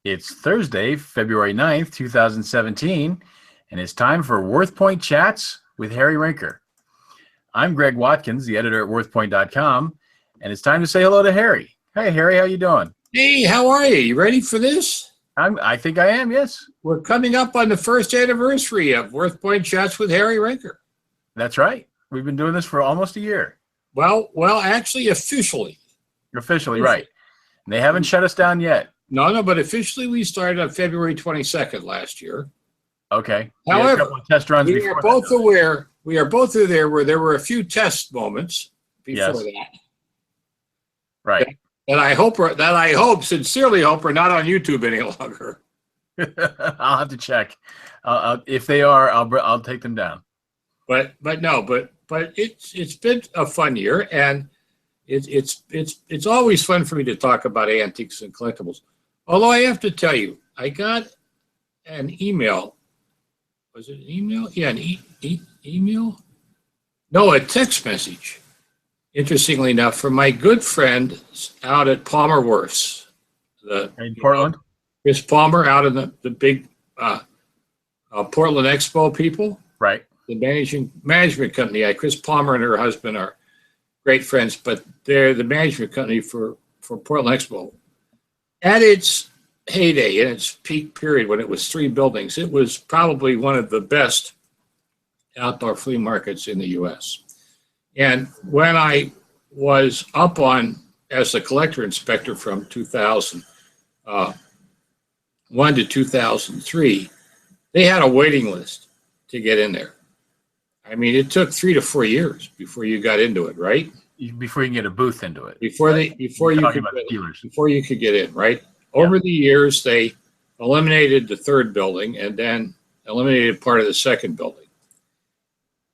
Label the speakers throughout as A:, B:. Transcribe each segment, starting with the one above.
A: It's Thursday, February 9th, 2017, and it's time for WorthPoint Chats with Harry Rinker. I'm Greg Watkins, the editor at WorthPoint.com, and it's time to say hello to Harry. Hey, Harry, how you doing?
B: Hey, how are you? You ready for this?
A: I think I am, yes.
B: We're coming up on the first anniversary of WorthPoint Chats with Harry Rinker.
A: That's right. We've been doing this for almost a year.
B: Well, actually, officially.
A: Officially, right. And they haven't shut us down yet.
B: No, but officially we started on February 22nd last year.
A: Okay.
B: However,
A: a couple of test runs
B: we are both aware where there were a few test moments before that.
A: Right.
B: And I sincerely hope are not on YouTube any longer.
A: I'll have to check. If they are, I'll take them down.
B: But it's been a fun year, and it's always fun for me to talk about antiques and collectibles. Although I have to tell you, I got an email. Was it an email? Yeah, an email. No, a text message. Interestingly enough, from my good friend out at Palmer Worths,
A: in Portland.
B: Chris Palmer out in the big Portland Expo people.
A: Right.
B: The management company. Chris Palmer and her husband are great friends, but they're the management company for Portland Expo. At its heyday, in its peak period when it was 3 buildings, it was probably one of the best outdoor flea markets in the U.S. And when I was up on as the collector inspector from 2001 to 2003, they had a waiting list to get in there. I mean, it took 3 to 4 years before you got into it, right?
A: Before you can get a booth into it.
B: Before you could get in, right? Over the years, they eliminated the 3rd building and then eliminated part of the 2nd building.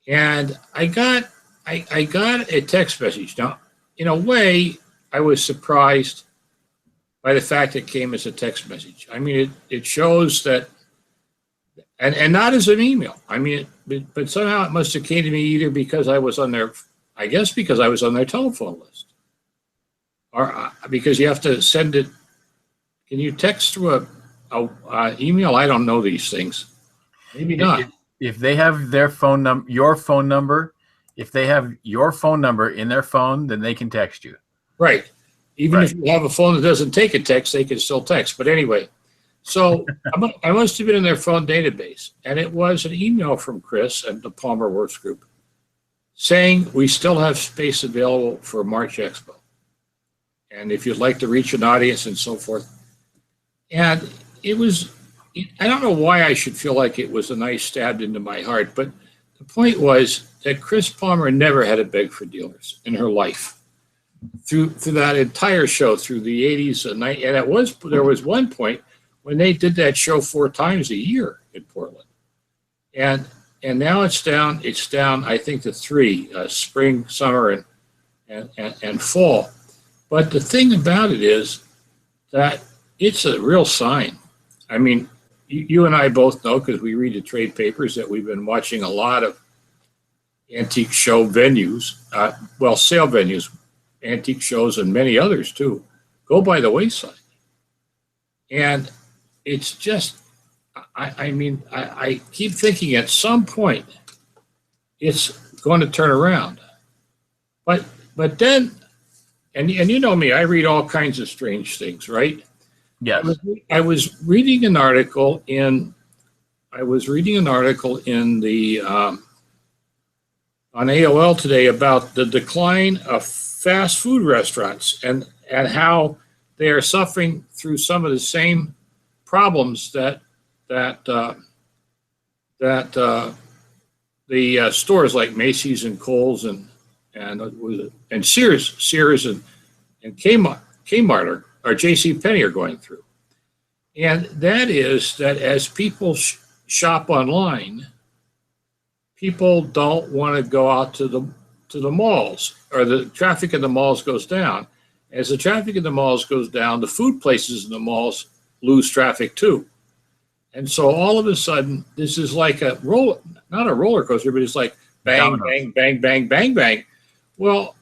B: And I got a text message. Now, in a way, I was surprised by the fact it came as a text message. I mean, it shows that, and not as an email. I mean, but somehow it must have came to me either because I was on their telephone list, or because you have to send it. Can you text through a email? I don't know these things. Maybe not.
A: If they have their phone number, your phone number, if they have your phone number in their phone, then they can text you.
B: Right. Even if you have a phone that doesn't take a text, they can still text. But anyway, so I must have been in their phone database, and it was an email from Chris and the Palmer Worths Group saying we still have space available for March Expo, and if you'd like to reach an audience and so forth. And I don't know why I should feel like it was a knife stabbed into my heart, but the point was that Chris Palmer never had to beg for dealers in her life. Through that entire show, through the 80s and 90s, and there was one point when they did that show 4 times a year in Portland. And now it's down, I think, to 3, spring, summer, and fall. But the thing about it is that it's a real sign. I mean, you and I both know, because we read the trade papers, that we've been watching a lot of antique show venues, sale venues, antique shows, and many others too, go by the wayside. And it's just, I keep thinking at some point it's going to turn around. But then, and you know me, I read all kinds of strange things, right?
A: Yes.
B: I was reading an article in the on AOL today about the decline of fast food restaurants and how they are suffering through some of the same problems that the stores like Macy's and Kohl's and Sears and Kmart or JCPenney are going through. And that is that as people shop online, people don't want to go out to the malls, or the traffic in the malls goes down. As the traffic in the malls goes down, the food places in the malls lose traffic too. And so all of a sudden, this is like not a roller coaster, but it's like bang, bang, bang, bang, bang, bang. Well,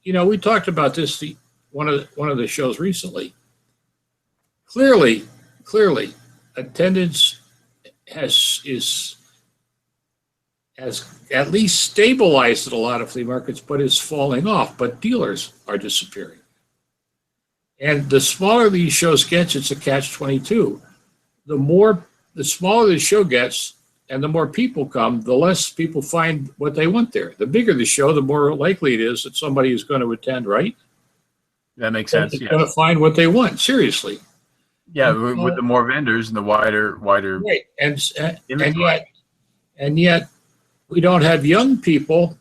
B: we talked about this one of the shows recently. Clearly, clearly attendance has at least stabilized at a lot of flea markets, but is falling off. But dealers are disappearing. And the smaller these shows get, it's a catch-22. The smaller the show gets and the more people come, the less people find what they want there. The bigger the show, the more likely it is that somebody is going to attend, right?
A: That makes sense.
B: They're going to find what they want, seriously.
A: Yeah, with the more vendors and the wider
B: right. And yet we don't have young people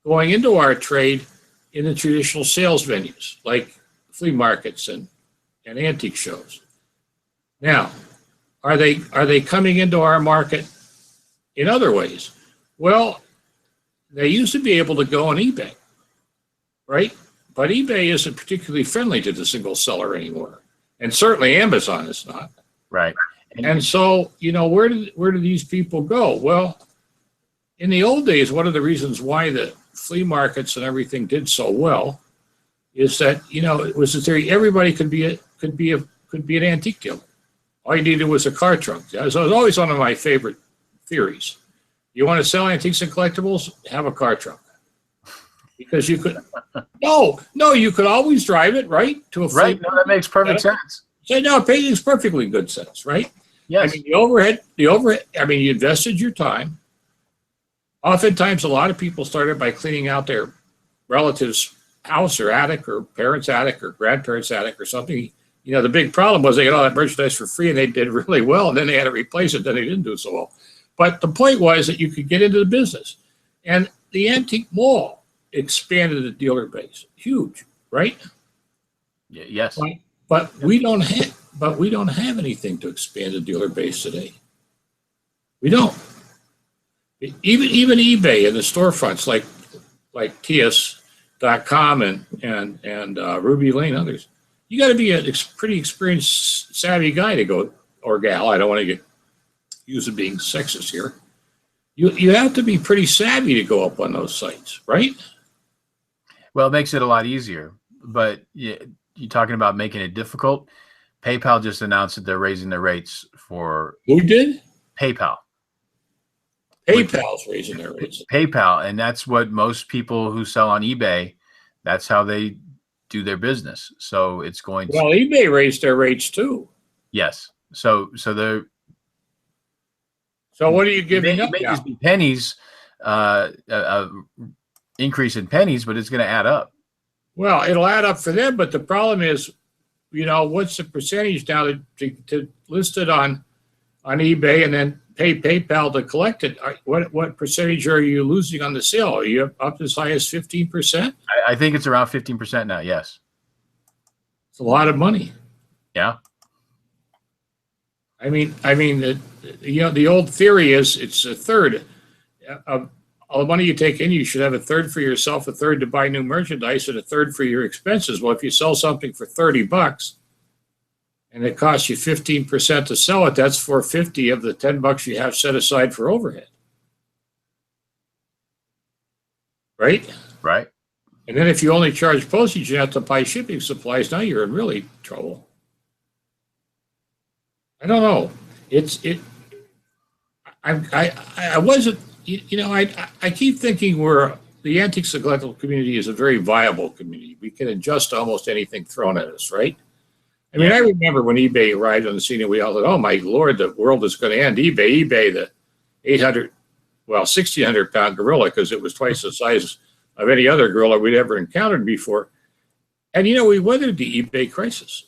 B: going into our trade in the traditional sales venues like flea markets and antique shows. Now, are they coming into our market in other ways? Well, they used to be able to go on eBay, right? But eBay isn't particularly friendly to the single seller anymore. And certainly Amazon is not.
A: Right.
B: And so, where do these people go? Well, in the old days, one of the reasons why the flea markets and everything did so well is that, it was a theory everybody could be an antique dealer. All you needed was a car trunk. That was always one of my favorite theories. You want to sell antiques and collectibles? Have a car trunk. Because you could, you could always drive it, right? To a flea
A: right. No, that makes perfect sense.
B: So no, it makes perfectly good sense, right?
A: Yes.
B: I mean, the overhead, you invested your time. Oftentimes, a lot of people started by cleaning out their relative's house or attic or parents' attic or grandparents' attic or something. The big problem was they got all that merchandise for free and they did really well, and then they had to replace it, then they didn't do so well. But the point was that you could get into the business. And the antique mall expanded the dealer base. Huge, right?
A: Yes.
B: But we don't have anything to expand the dealer base today. We don't. Even eBay and the storefronts like TS.com and Ruby Lane, others. You got to be a pretty experienced, savvy guy to go, or gal. I don't want to get used to being sexist here. You have to be pretty savvy to go up on those sites, right?
A: Well, it makes it a lot easier. But you're talking about making it difficult. PayPal just announced that they're raising their rates for.
B: Who did?
A: PayPal.
B: PayPal's raising their rates.
A: PayPal, and that's what most people who sell on eBay, that's how they do their business. So it's going to.
B: Well, eBay raised their rates too.
A: Yes. So they're.
B: So what are you giving up?
A: It may just be pennies, increase in pennies, but it's going to add up.
B: Well, it'll add up for them, but the problem is, what's the percentage now to list it on eBay and then pay PayPal to collect it? What percentage are you losing on the sale? Are you up as high as 15%?
A: I think it's around 15% now. Yes.
B: It's a lot of money.
A: Yeah.
B: I mean, the old theory is it's a third of all the money you take in. You should have a third for yourself, a third to buy new merchandise, and a third for your expenses. Well, if you sell something for $30 and it costs you 15% to sell it, that's $4.50 of the $10 you have set aside for overhead. Right?
A: Right.
B: And then if you only charge postage, you have to buy shipping supplies. Now you're in really trouble. I don't know. I wasn't, I keep thinking the antiques and collectible community is a very viable community. We can adjust to almost anything thrown at us, right? I mean, I remember when eBay arrived on the scene and we all thought, oh my Lord, the world is going to end. eBay, the 1,600 pound gorilla, because it was twice the size of any other gorilla we'd ever encountered before. And, we weathered the eBay crisis.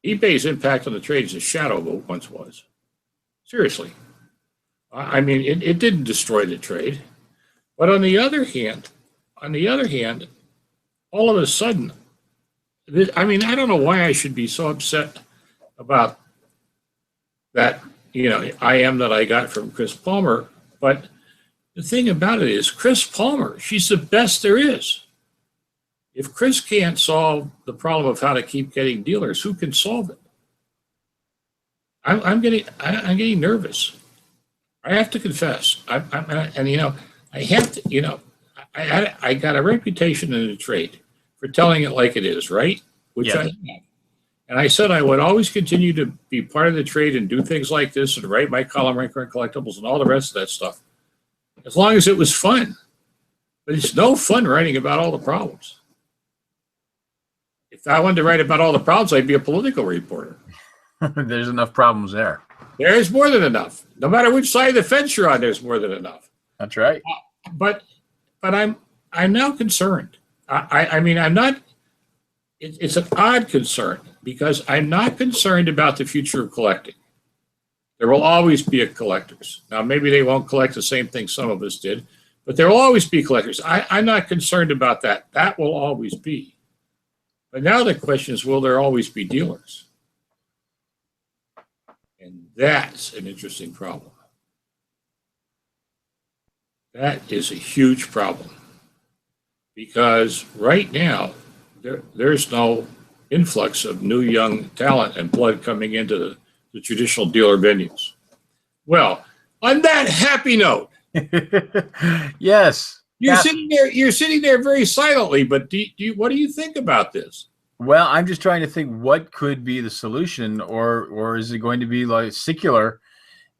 B: eBay's impact on the trade is a shadow of what it once was. Seriously. I mean, it didn't destroy the trade. But on the other hand, all of a sudden, I don't know why I should be so upset about that, IM that I got from Chris Palmer. But the thing about it is, Chris Palmer, she's the best there is. If Chris can't solve the problem of how to keep getting dealers, who can solve it? I'm getting nervous. I have to confess. I have to, I got a reputation in the trade for telling it like it is, right? Which
A: Yeah.
B: I have. And I said I would always continue to be part of the trade and do things like this and write my column, Rinker and Collectibles, and all the rest of that stuff, as long as it was fun. But it's no fun writing about all the problems. If I wanted to write about all the problems, I'd be a political reporter.
A: There's enough problems there.
B: There's more than enough. No matter which side of the fence you're on, there's more than enough.
A: That's right.
B: But I'm now concerned. I mean, I'm not. It's an odd concern because I'm not concerned about the future of collecting. There will always be collectors. Now, maybe they won't collect the same thing some of us did, but there will always be collectors. I'm not concerned about that. That will always be. But now the question is, will there always be dealers? And that's an interesting problem. That is a huge problem. Because right now, there's no influx of new young talent and blood coming into the traditional dealer venues. Well, on that happy note,
A: yes,
B: you're sitting there very silently. But what do you think about this?
A: Well, I'm just trying to think what could be the solution, or is it going to be like secular,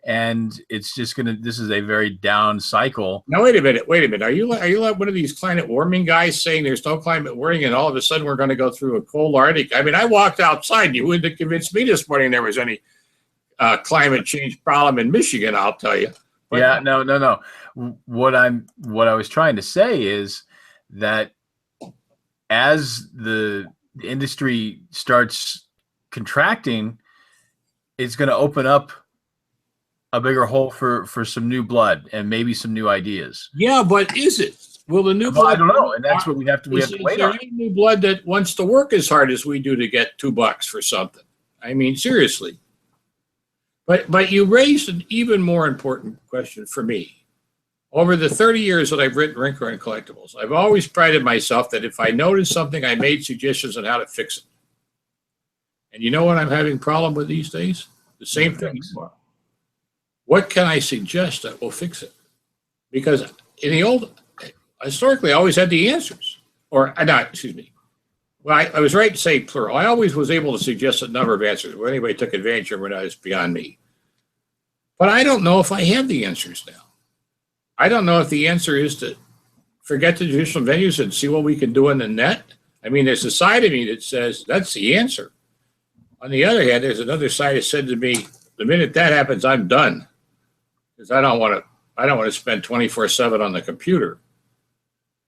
A: and it's just going to. This is a very down cycle.
B: Now wait a minute. Are you like one of these climate warming guys saying there's no climate warming, and all of a sudden we're going to go through a cold Arctic? I mean, I walked outside. You wouldn't have convinced me this morning there was any climate change problem in Michigan. I'll tell you. But,
A: yeah, no. What I was trying to say is that as the industry starts contracting, it's going to open up a bigger hole for some new blood and maybe some new ideas.
B: Yeah, but is it? Will the new blood?
A: I don't know, and that's what we have to wait on.
B: Is there any new blood that wants to work as hard as we do to get $2 for something? I mean, seriously. But you raised an even more important question for me. Over the 30 years that I've written Rinker and Collectibles, I've always prided myself that if I noticed something, I made suggestions on how to fix it. And you know what I'm having a problem with these days? The same thing. What can I suggest that will fix it? Because in the old, historically, I always had the answers. Or, no, excuse me. Well, I was right to say plural. I always was able to suggest a number of answers. Whether anybody took advantage of it or not is beyond me. But I don't know if I have the answers now. I don't know if the answer is to forget the traditional venues and see what we can do in the net. I mean, there's a side of me that says that's the answer. On the other hand, there's another side that said to me, the minute that happens, I'm done. Because I don't want to spend 24/7 on the computer.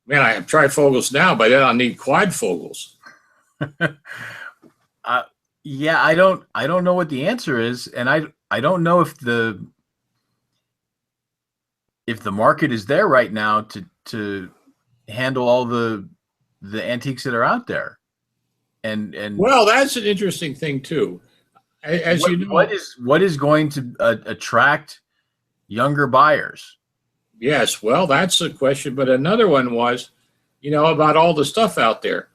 B: Man, I have trifocals now, but then I'll need quadfocals.
A: Yeah, I don't know what the answer is, and I don't know if the market is there right now to handle all the antiques that are out there. And
B: well, that's an interesting thing too. As you know,
A: what is going to attract younger buyers?
B: Yes, well, that's a question. But another one was, about all the stuff out there.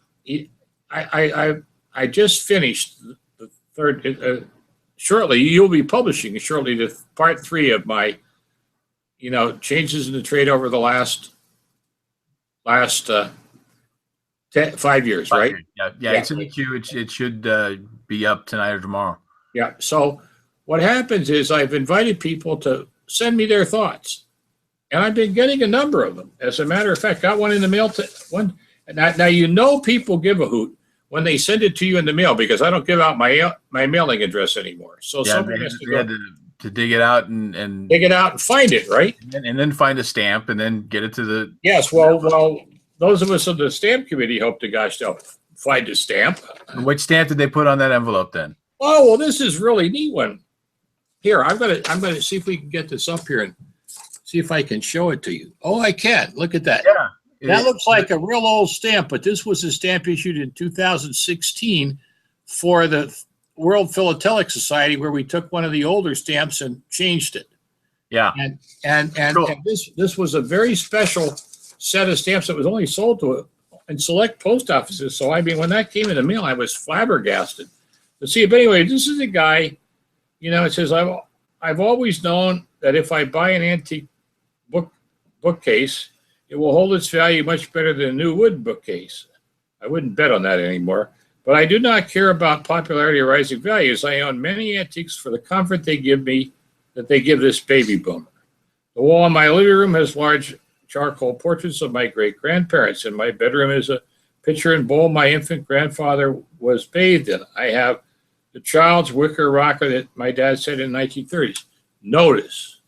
B: I just finished the third. Shortly, you'll be publishing shortly the part 3 of my, changes in the trade over the last 5 years, right?
A: Yeah. It's in the queue. It should be up tonight or tomorrow.
B: Yeah. So what happens is I've invited people to send me their thoughts, and I've been getting a number of them. As a matter of fact, got one in the mail. Now people give a hoot when they send it to you in the mail because I don't give out my mailing address anymore. So somebody has to go
A: to dig it out and
B: dig it out and find it, right?
A: And then find a stamp and then get it to the.
B: Yes. Well, those of us on the stamp committee hope to gosh they'll find a stamp.
A: And which stamp did they put on that envelope then?
B: Oh, well, this is really neat one. Here, I'm gonna see if we can get this up here and see if I can show it to you. Oh, I can. Look at that.
A: Yeah.
B: That looks like a real old stamp, but this was a stamp issued in 2016 for the World Philatelic Society, where we took one of the older stamps and changed it.
A: Yeah.
B: And
A: cool.
B: this was a very special set of stamps that was only sold to in select post offices. So I mean, when that came in the mail, I was flabbergasted to see it. But anyway, this is a guy. It says I've always known that if I buy an antique bookcase, it will hold its value much better than a new wood bookcase. I wouldn't bet on that anymore. But I do not care about popularity or rising values. I own many antiques for the comfort they give me, that they give this baby boomer. The wall in my living room has large charcoal portraits of my great-grandparents. In my bedroom is a pitcher and bowl my infant grandfather was bathed in. I have the child's wicker rocker that my dad said in the 1930s. Notice,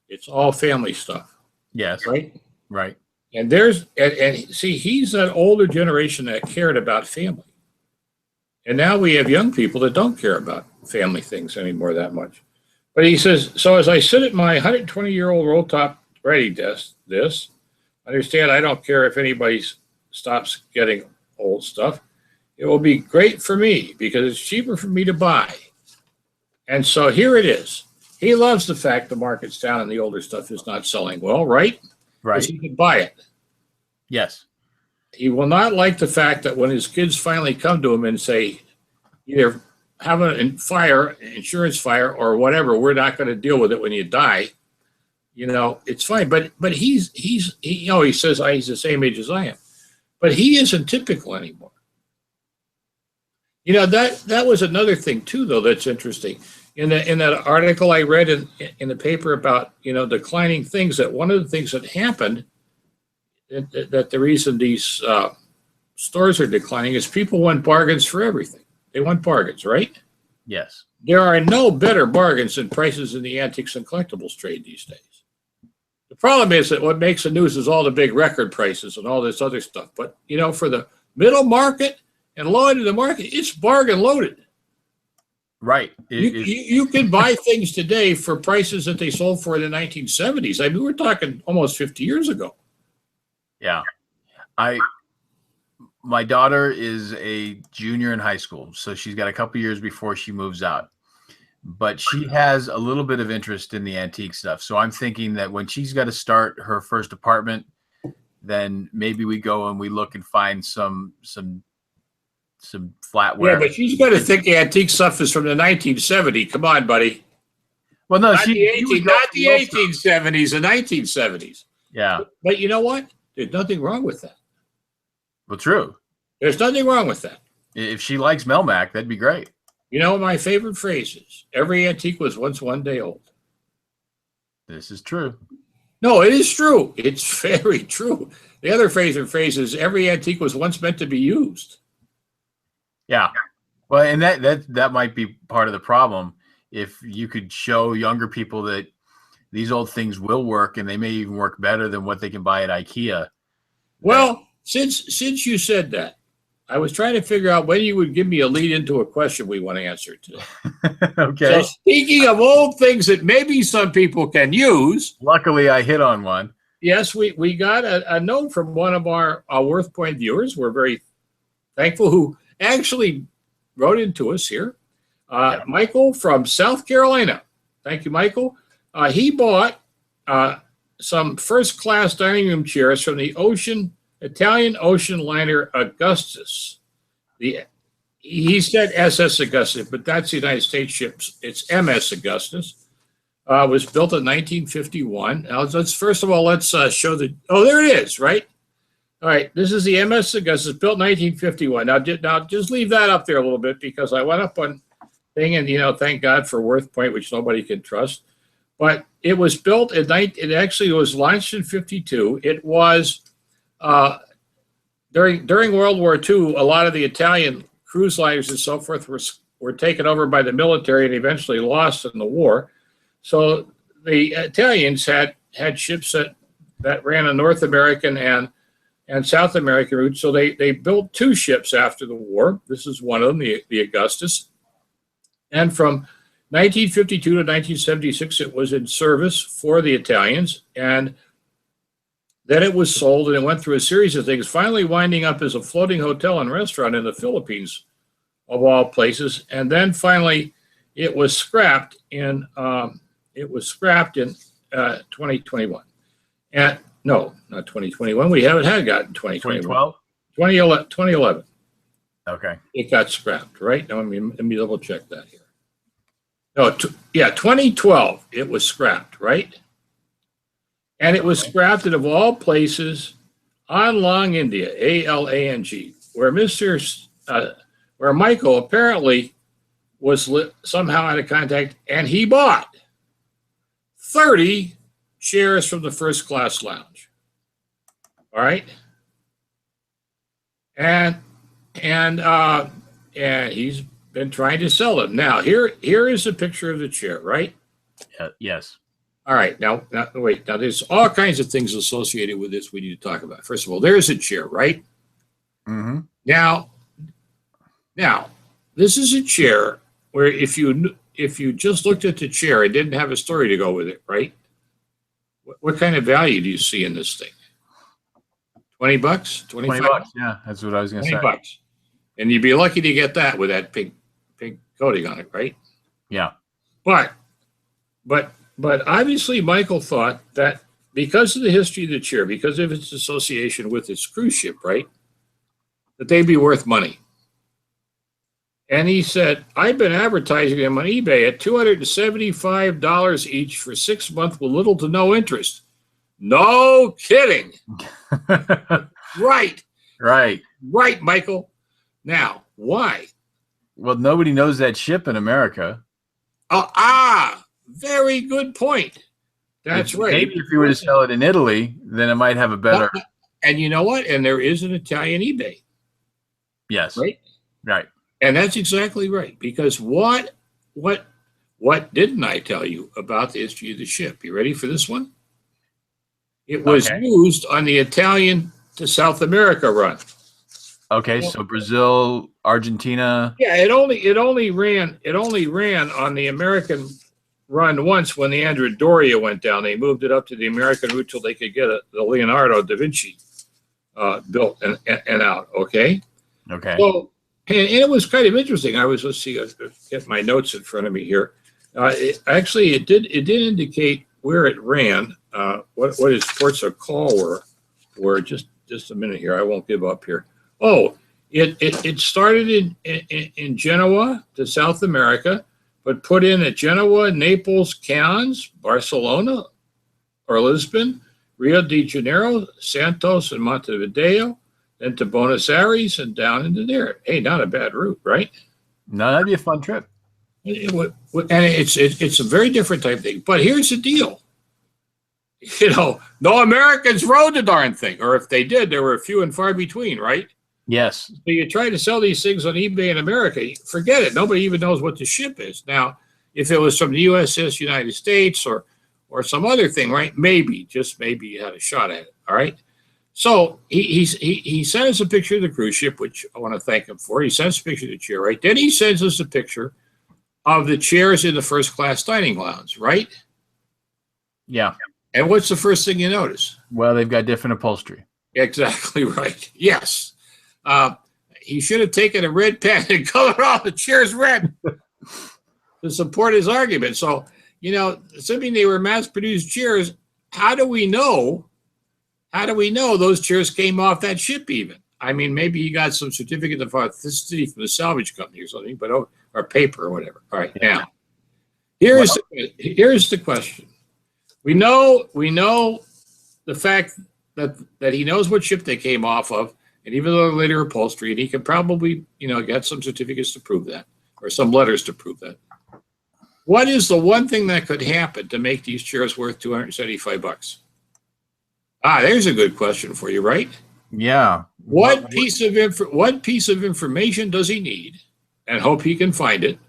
B: it's all family stuff.
A: Yes.
B: Right?
A: Right.
B: And see, he's that older generation that cared about family. And now we have young people that don't care about family things anymore that much. But he says, so as I sit at my 120-year-old roll-top writing desk, understand I don't care if anybody stops getting old stuff. It will be great for me because it's cheaper for me to buy. And so here it is. He loves the fact the market's down and the older stuff is not selling well, right?
A: Right.
B: Because he can buy it.
A: Yes.
B: He will not like the fact that when his kids finally come to him and say, either have an insurance fire or whatever, we're not going to deal with it when you die. You know, it's fine. But he says he's the same age as I am. But he isn't typical anymore. You know, that was another thing too, though, that's interesting. In that article I read in the paper about, you know, declining things, that one of the things that happened, that the reason these stores are declining is people want bargains for everything. They want bargains, right?
A: Yes.
B: There are no better bargains than prices in the antiques and collectibles trade these days. The problem is that what makes the news is all the big record prices and all this other stuff. But, you know, for the middle market and low end of the market, it's bargain loaded.
A: Right.
B: You can buy things today for prices that they sold for in the 1970s. I mean, we're talking almost 50 years ago.
A: Yeah. My daughter is a junior in high school, so she's got a couple years before she moves out. But she has a little bit of interest in the antique stuff. So I'm thinking that when she's got to start her first apartment, then maybe we go and we look and find some flatware.
B: Yeah, but she's got to think antique stuff is from the 1970s. Come on, buddy.
A: Well, no,
B: not the 1870s, the 1970s.
A: Yeah.
B: But you know what? There's nothing wrong with that.
A: Well, true.
B: There's nothing wrong with that.
A: If she likes Melmac, that'd be great.
B: You know what my favorite phrase is? Every antique was once one day old.
A: This is true.
B: No, it is true. It's very true. The other favorite phrase is every antique was once meant to be used.
A: Yeah. Well, and that might be part of the problem. If you could show younger people that these old things will work and they may even work better than what they can buy at IKEA.
B: Well, since you said that, I was trying to figure out when you would give me a lead into a question we want to answer today.
A: Okay.
B: So speaking of old things that maybe some people can use.
A: Luckily, I hit on one.
B: Yes, we got a note from one of our WorthPoint viewers. We're very thankful, who actually wrote into us here. Michael from South Carolina. Thank you, Michael. He bought some first-class dining room chairs from the Italian ocean liner Augustus. He said SS Augustus, but that's the United States ships. It's MS Augustus. Was built in 1951. Now, first of all, show the. Oh, there it is, right? All right, this is the MS Augustus, built in 1951. Now, just leave that up there a little bit, because I went up on thing, and, you know, thank God for WorthPoint, which nobody can trust. But it was built it actually was launched in 52. It was during World War II. A lot of the Italian cruise liners and so forth were taken over by the military and eventually lost in the war. So the Italians had ships that ran a North American and South American route. So they built two ships after the war. This is one of them, the Augustus. And from 1952 to 1976, it was in service for the Italians. And then it was sold, and it went through a series of things, finally winding up as a floating hotel and restaurant in the Philippines, of all places. And then finally, it was scrapped in 2021. And no, not 2021. We haven't had gotten 2021. 2011.
A: Okay.
B: It got scrapped, right? Now, let me double check that here. No, 2012. It was scrapped, right? And it was scrapped of all places, Alang, India, Alang, where Mr. where Michael apparently was somehow out of contact, and he bought 30 chairs from the first class lounge. All right. And he's been trying to sell them. Now, here is a picture of the chair, right?
A: Yes.
B: All right. Now, wait. Now, there's all kinds of things associated with this we need to talk about. First of all, there's a chair, right?
A: Mm-hmm.
B: Now, this is a chair where if you just looked at the chair and didn't have a story to go with it, right? What kind of value do you see in this thing? $20, $25?
A: Yeah, that's what I was going to say.
B: $20. And you'd be lucky to get that with that pink coating on it, right?
A: Yeah.
B: But obviously Michael thought that because of the history of the chair, because of its association with its cruise ship, right, that they'd be worth money. And he said, I've been advertising them on eBay at $275 each for 6 months with little to no interest. No kidding. Right. Right, Michael. Now, why?
A: Well, nobody knows that ship in America.
B: Very good point. That's right.
A: Maybe if you were to sell it in Italy, then it might have a better.
B: And you know what? And there is an Italian eBay.
A: Yes.
B: Right. And that's exactly right. Because what didn't I tell you about the history of the ship? You ready for this one? It was used on the Italian to South America run.
A: Okay, so Brazil, Argentina.
B: Yeah, it only ran on the American run once when the Andrea Doria went down. They moved it up to the American route till they could get the Leonardo da Vinci built and out. Okay. So, and it was kind of interesting. Let's see, I'll get my notes in front of me here. It did indicate where it ran, what its ports of call were. Just a minute here. I won't give up here. Oh, it started in Genoa to South America, but put in at Genoa, Naples, Cannes, Barcelona, or Lisbon, Rio de Janeiro, Santos, and Montevideo, then to Buenos Aires and down into there. Hey, not a bad route, right?
A: No, that'd be a fun trip.
B: And it's a very different type thing. But here's the deal. No Americans rode the darn thing, or if they did, there were few and far between, right?
A: Yes.
B: So you try to sell these things on eBay in America, forget it. Nobody even knows what the ship is. Now, if it was from the USS United States or some other thing, right? Maybe, just maybe you had a shot at it, all right? So he sent us a picture of the cruise ship, which I want to thank him for. He sent us a picture of the chair, right? Then he sends us a picture of the chairs in the first class dining lounge, right?
A: Yeah.
B: And what's the first thing you notice?
A: Well, they've got different upholstery.
B: Exactly right. Yes. He should have taken a red pen and colored all the chairs red to support his argument. So, assuming they were mass-produced chairs, how do we know those chairs came off that ship even? I mean, maybe he got some certificate of authenticity from the salvage company or something, but or paper or whatever. All right, now here's the question. We know the fact that he knows what ship they came off of, and even though later upholstery, and he could probably get some certificates to prove that, or some letters to prove that. What is the one thing that could happen to make these chairs worth $275? There's a good question for you, right?
A: Yeah.
B: What piece of information does he need, and hope he can find it,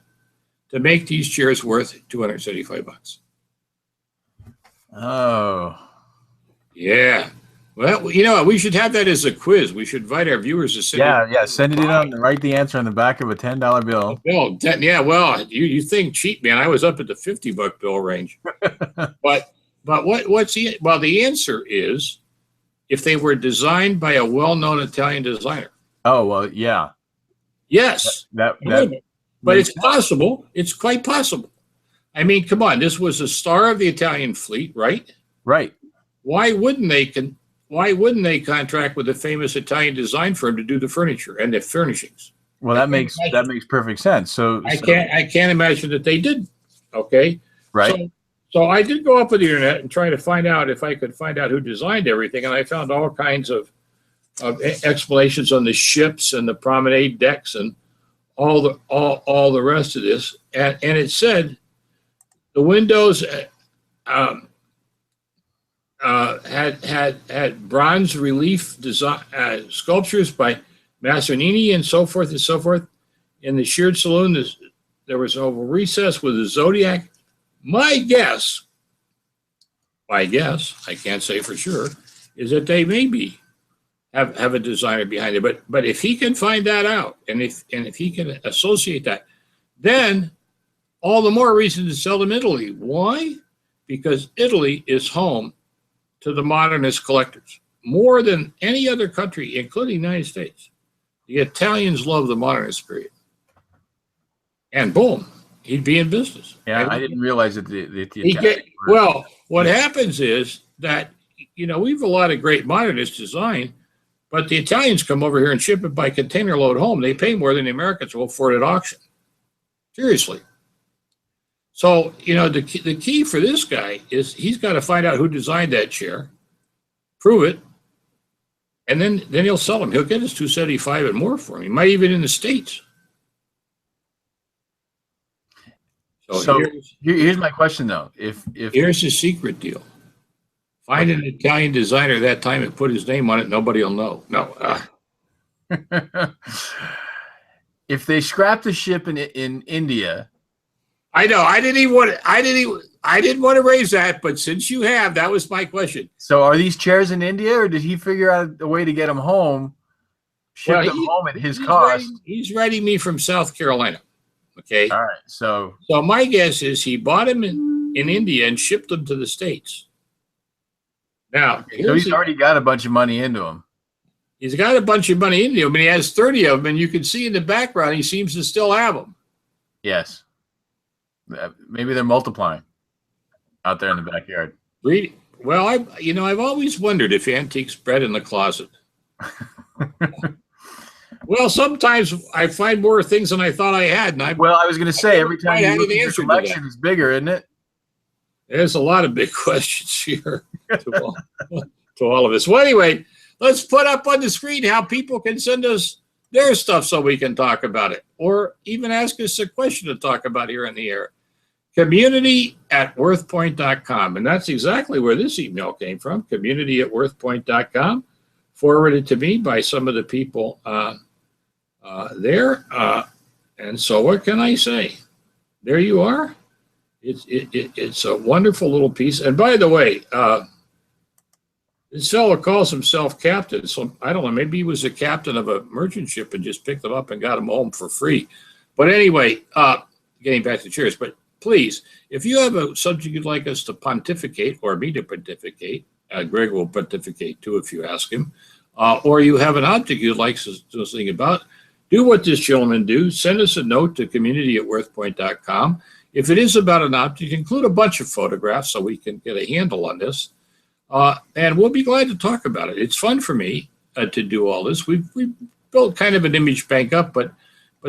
B: to make these chairs worth $275?
A: Oh.
B: Yeah. Well, we should have that as a quiz. We should invite our viewers to send
A: send it in and write the answer on the back of a $10 bill.
B: Well, you think cheap, man. I was up at the $50 bill range. But the answer is if they were designed by a well-known Italian designer.
A: Oh, well, yeah.
B: Yes.
A: But
B: it's possible. It's quite possible. I mean, come on. This was a star of the Italian fleet, right?
A: Right.
B: Why wouldn't they contract with a famous Italian design firm to do the furniture and the furnishings?
A: Well, that makes perfect sense. So
B: I can't imagine that they did. Okay.
A: Right.
B: So I did go up on the internet and try to find out if I could find out who designed everything, and I found all kinds of explanations on the ships and the promenade decks and all the rest of this, and it said the windows had bronze relief design sculptures by Mastroianni and so forth and so forth. In the sheared saloon, there was an oval recess with a zodiac. My guess, I can't say for sure, is that they maybe have a designer behind it. But if he can find that out, and if he can associate that, then all the more reason to sell them Italy. Why? Because Italy is home to the modernist collectors more than any other country, including the United States. The Italians love the modernist period, and boom, he'd be in business.
A: Yeah, I didn't realize that
B: well, what happens is that, we have a lot of great modernist design, but the Italians come over here and ship it by container load home. They pay more than the Americans will for it at auction. Seriously. So, the key for this guy is he's got to find out who designed that chair, prove it, and then he'll sell them. He'll get his $275 and more for him. He might even in the States.
A: So here's my question though. If
B: here's the secret deal. Find an Italian designer that time and put his name on it, nobody will know. No.
A: If they scrap the ship in India.
B: I know. I didn't want to raise that, but since you have, that was my question.
A: So are these chairs in India, or did he figure out a way to get them home, ship them home at his cost?
B: He's writing me from South Carolina. Okay.
A: All right. So
B: my guess is he bought them in India and shipped them to the States. Now,
A: so he's already got a bunch of money into them.
B: He's got a bunch of money into them, and he has 30 of them, and you can see in the background he seems to still have them.
A: Yes. Maybe they're multiplying out there in the backyard.
B: Well, I've always wondered if antiques bred in the closet. Well, sometimes I find more things than I thought I had. I was
A: going to say, every time you look at your collection, it's bigger, isn't it?
B: There's a lot of big questions here to all of us. Well, anyway, let's put up on the screen how people can send us their stuff so we can talk about it, or even ask us a question to talk about here in the air. Community@worthpoint.com. And that's exactly where this email came from, community@worthpoint.com, forwarded to me by some of the people there. And so what can I say? There you are. It's a wonderful little piece. And by the way, this fellow calls himself captain. So I don't know, maybe he was a captain of a merchant ship and just picked them up and got them home for free. But anyway, getting back to chairs, but please, if you have a subject you'd like us to pontificate, or me to pontificate, Greg will pontificate too if you ask him, or you have an object you'd like us to think about, do what this gentleman do. Send us a note to community@worthpoint.com. If it is about an object, include a bunch of photographs so we can get a handle on this. And we'll be glad to talk about it. It's fun for me to do all this. We've built kind of an image bank up, but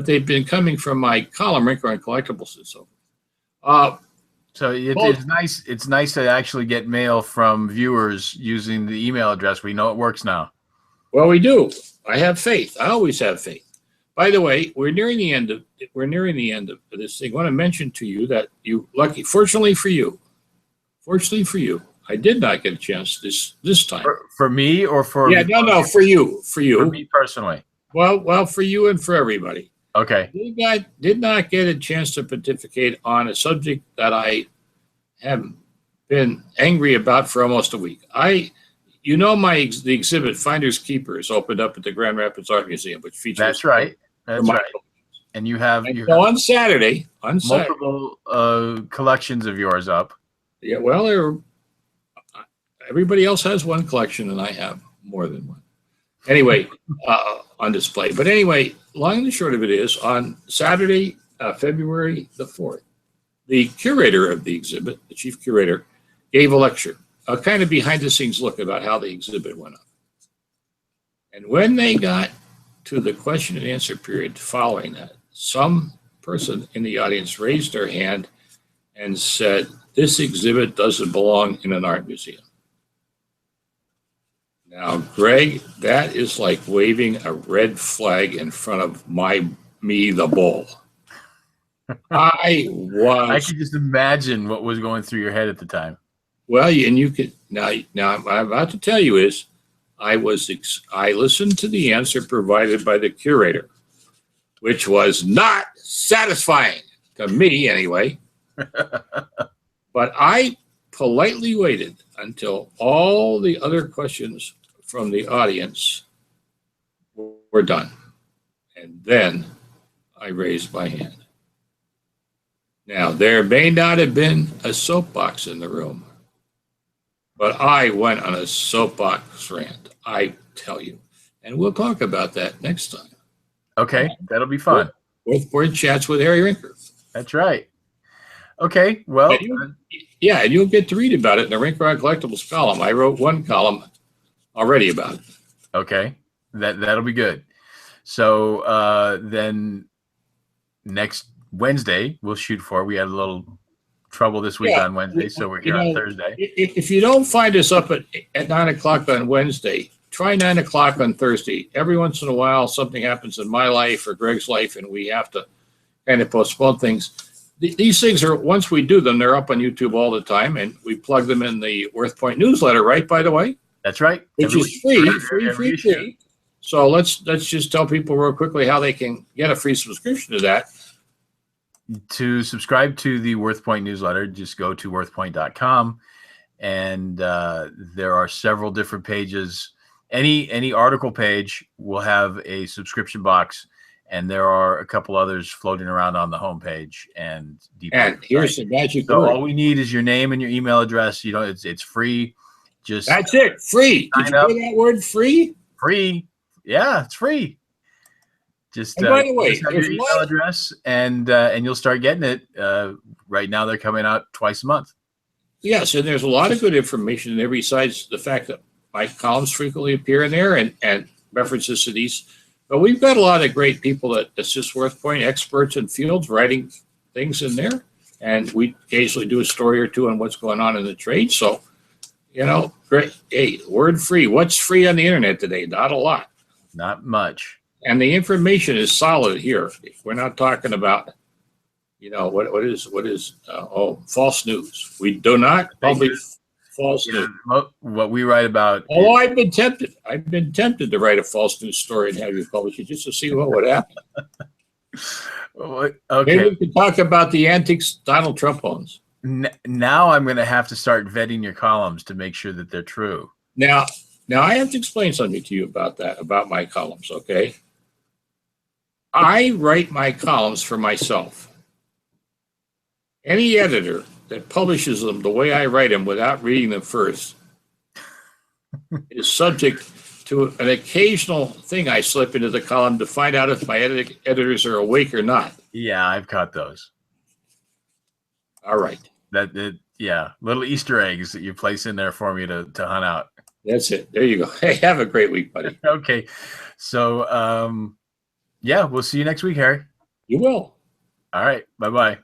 B: they've been coming from my column, Rinker on Collectibles and so forth.
A: So it's nice. It's nice to actually get mail from viewers using the email address. We know it works now.
B: Well, we do. I have faith. I always have faith. By the way, we're nearing the end of this thing. I want to mention to you that fortunately for you, I did not get a chance this time.
A: For me or for
B: for you. For
A: me personally.
B: Well, for you and for everybody.
A: Okay.
B: Did not get a chance to pontificate on a subject that I have been angry about for almost a week. The exhibit Finders Keepers opened up at the Grand Rapids Art Museum, which features.
A: That's right. That's right. And you have
B: on Saturday,
A: multiple collections of yours up.
B: Yeah, well, everybody else has one collection, and I have more than one. Anyway, on display. But anyway, long and the short of it is, on Saturday, February the 4th, the curator of the exhibit, the chief curator, gave a lecture, a kind of behind-the-scenes look about how the exhibit went up. And when they got to the question and answer period following that, some person in the audience raised their hand and said, "This exhibit doesn't belong in an art museum." Now, Greg, that is like waving a red flag in front of my me the bull. I
A: I can just imagine what was going through your head at the time.
B: Well, and you could now. I'm about to tell you is, I listened to the answer provided by the curator, which was not satisfying to me anyway. But I politely waited until all the other questions from the audience were done, and then I raised my hand. Now, there may not have been a soapbox in the room, but I went on a soapbox rant, I tell you. And we'll talk about that next time.
A: Okay, that'll be fun.
B: WorthPoint Chats with Harry Rinker.
A: That's right. Okay, well.
B: And you'll get to read about it in the Rinker on Collectibles column. I wrote one column already about it.
A: Okay, that'll be good. So then next Wednesday, we'll shoot for. We had a little trouble this week on Wednesday, so we're here on Thursday.
B: If you don't find us up at 9 o'clock on Wednesday, try 9 o'clock on Thursday. Every once in a while, something happens in my life or Greg's life, and we have to kind of postpone things. These things are, once we do them, they're up on YouTube all the time, and we plug them in the WorthPoint newsletter, right, by the way?
A: That's right.
B: Which is free. So let's just tell people real quickly how they can get a free subscription to that.
A: To subscribe to the WorthPoint newsletter, just go to worthpoint.com, and there are several different pages. Any article page will have a subscription box, and there are a couple others floating around on the homepage. And
B: here's the magic
A: word.
B: So
A: all we need is your name and your email address. You know, it's free. Just
B: that's it. Free. Did you hear that word? Free.
A: Free. Yeah, it's free. Just
B: by the way,
A: have your email address, and you'll start getting it. Right now, they're coming out twice a month.
B: Yes, and there's a lot of good information in there besides the fact that my columns frequently appear in there and references to these. But we've got a lot of great people that assist WorthPoint, experts in fields, writing things in there. And we occasionally do a story or two on what's going on in the trade. So, great. Hey, word free. What's free on the internet today? Not a lot.
A: Not much.
B: And the information is solid here. We're not talking about, what is false news. We do not publish false news.
A: What we write about.
B: Oh, I've been tempted. I've been tempted to write a false news story and have you publish it just to see what would happen.
A: Okay.
B: Maybe we can talk about the antiques Donald Trump owns.
A: Now I'm going to have to start vetting your columns to make sure that they're true.
B: Now I have to explain something to you about that, about my columns, okay? I write my columns for myself. Any editor that publishes them the way I write them without reading them first is subject to an occasional thing I slip into the column to find out if my editors are awake or not.
A: Yeah, I've caught those.
B: All right.
A: Little Easter eggs that you place in there for me to hunt out.
B: That's it. There you go. Hey, have a great week, buddy.
A: Okay. So, we'll see you next week, Harry.
B: You will.
A: All right. Bye-bye.